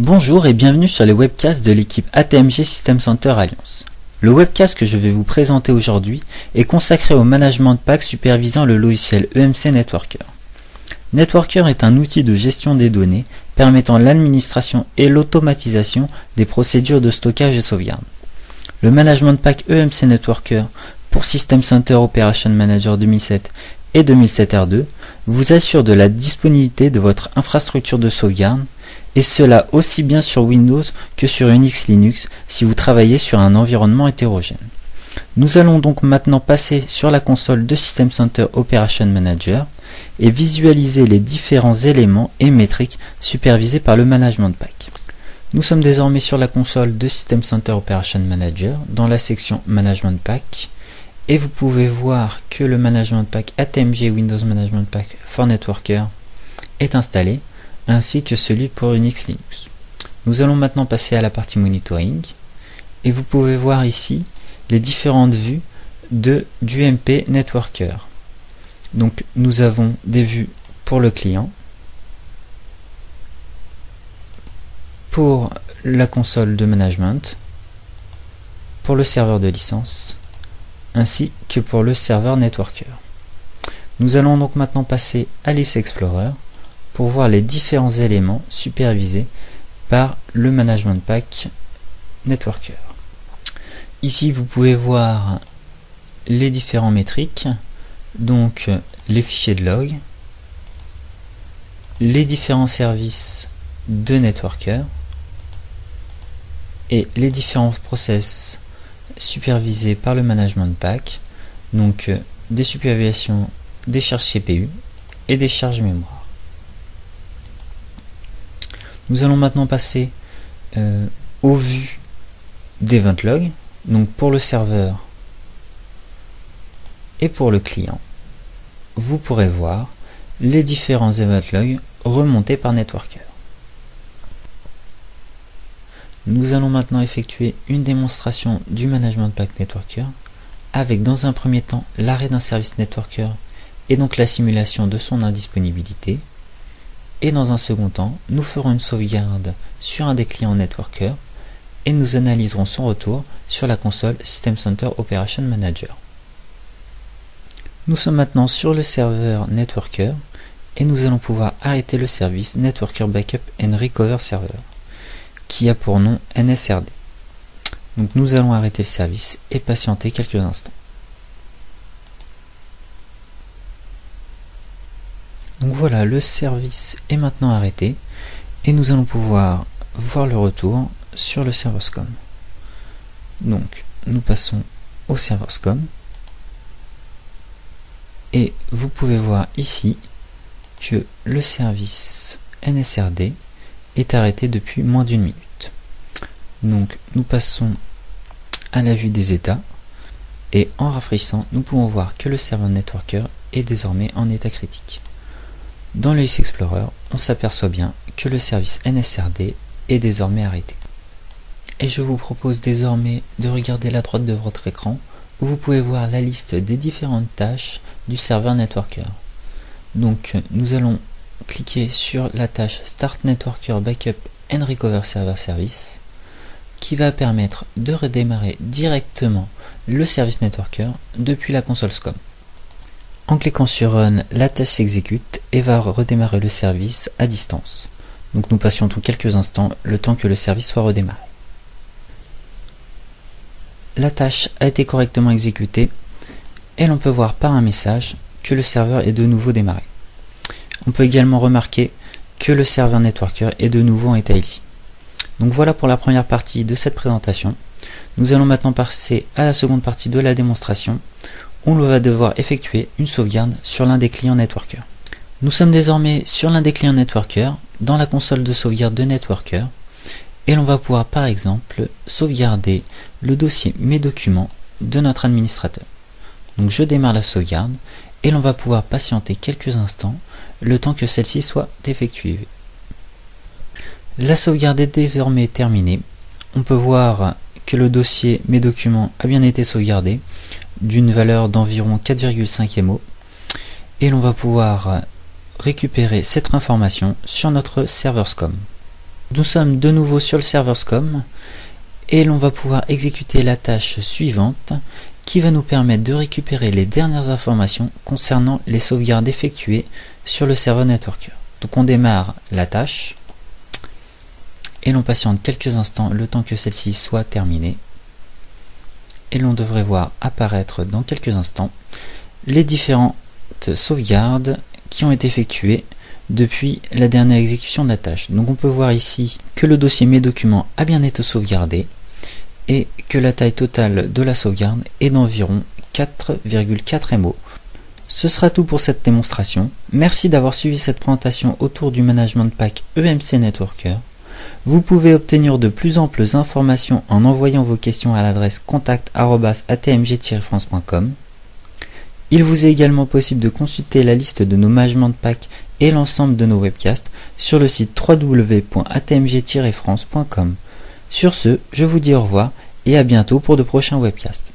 Bonjour et bienvenue sur les webcasts de l'équipe ATMG System Center Alliance. Le webcast que je vais vous présenter aujourd'hui est consacré au management de pack supervisant le logiciel EMC Networker. Networker est un outil de gestion des données permettant l'administration et l'automatisation des procédures de stockage et sauvegarde. Le management de pack EMC Networker pour System Center Operation Manager 2007 et 2007 R2 vous assure de la disponibilité de votre infrastructure de sauvegarde, et cela aussi bien sur Windows que sur Unix Linux si vous travaillez sur un environnement hétérogène. Nous allons donc maintenant passer sur la console de System Center Operation Manager et visualiser les différents éléments et métriques supervisés par le management pack. Nous sommes désormais sur la console de System Center Operation Manager dans la section Management Pack et vous pouvez voir que le Management Pack ATMG Windows Management Pack for Networker est installé, ainsi que celui pour Unix Linux. Nous allons maintenant passer à la partie monitoring et vous pouvez voir ici les différentes vues du MP Networker. Donc nous avons des vues pour le client, pour la console de management, pour le serveur de licence, ainsi que pour le serveur Networker. Nous allons donc maintenant passer à List Explorer pour voir les différents éléments supervisés par le management pack Networker. Ici vous pouvez voir les différents métriques, donc les fichiers de log, les différents services de Networker et les différents process supervisés par le management pack, donc des supervisations des charges CPU et des charges mémoire. Nous allons maintenant passer aux vues d'Event Log, donc pour le serveur et pour le client. Vous pourrez voir les différents Event Log remontés par Networker. Nous allons maintenant effectuer une démonstration du Management Pack Networker avec dans un premier temps l'arrêt d'un service Networker et donc la simulation de son indisponibilité. Et dans un second temps, nous ferons une sauvegarde sur un des clients Networker et nous analyserons son retour sur la console System Center Operation Manager. Nous sommes maintenant sur le serveur Networker et nous allons pouvoir arrêter le service Networker Backup and Recover Server qui a pour nom NSRD. Donc nous allons arrêter le service et patienter quelques instants. Donc voilà, le service est maintenant arrêté et nous allons pouvoir voir le retour sur le serveur SCOM. Donc nous passons au serveur SCOM et vous pouvez voir ici que le service NSRD est arrêté depuis moins d'une minute. Donc nous passons à la vue des états et en rafraîchissant nous pouvons voir que le serveur Networker est désormais en état critique. Dans le List Explorer, on s'aperçoit bien que le service NSRD est désormais arrêté. Et je vous propose désormais de regarder la droite de votre écran où vous pouvez voir la liste des différentes tâches du serveur Networker. Donc nous allons cliquer sur la tâche Start Networker Backup and Recover Server Service qui va permettre de redémarrer directement le service Networker depuis la console SCOM. En cliquant sur Run, la tâche s'exécute et va redémarrer le service à distance. Donc nous patientons quelques instants, le temps que le service soit redémarré. La tâche a été correctement exécutée et l'on peut voir par un message que le serveur est de nouveau démarré. On peut également remarquer que le serveur Networker est de nouveau en état ici. Donc voilà pour la première partie de cette présentation. Nous allons maintenant passer à la seconde partie de la démonstration. On va devoir effectuer une sauvegarde sur l'un des clients Networker. Nous sommes désormais sur l'un des clients Networker dans la console de sauvegarde de Networker et l'on va pouvoir par exemple sauvegarder le dossier Mes documents de notre administrateur. Donc je démarre la sauvegarde et l'on va pouvoir patienter quelques instants le temps que celle-ci soit effectuée. La sauvegarde est désormais terminée. On peut voir que le dossier Mes documents a bien été sauvegardé d'une valeur d'environ 4,5 MO et l'on va pouvoir récupérer cette information sur notre serveur SCOM. Nous sommes de nouveau sur le serveur SCOM et l'on va pouvoir exécuter la tâche suivante qui va nous permettre de récupérer les dernières informations concernant les sauvegardes effectuées sur le serveur Networker. Donc on démarre la tâche et l'on patiente quelques instants le temps que celle-ci soit terminée. Et l'on devrait voir apparaître dans quelques instants les différentes sauvegardes qui ont été effectuées depuis la dernière exécution de la tâche. Donc on peut voir ici que le dossier Mes documents a bien été sauvegardé et que la taille totale de la sauvegarde est d'environ 4,4 MO. Ce sera tout pour cette démonstration. Merci d'avoir suivi cette présentation autour du management de pack EMC Networker. Vous pouvez obtenir de plus amples informations en envoyant vos questions à l'adresse contact@atmg-france.com. Il vous est également possible de consulter la liste de nos managements de pack et l'ensemble de nos webcasts sur le site www.atmg-france.com. Sur ce, je vous dis au revoir et à bientôt pour de prochains webcasts.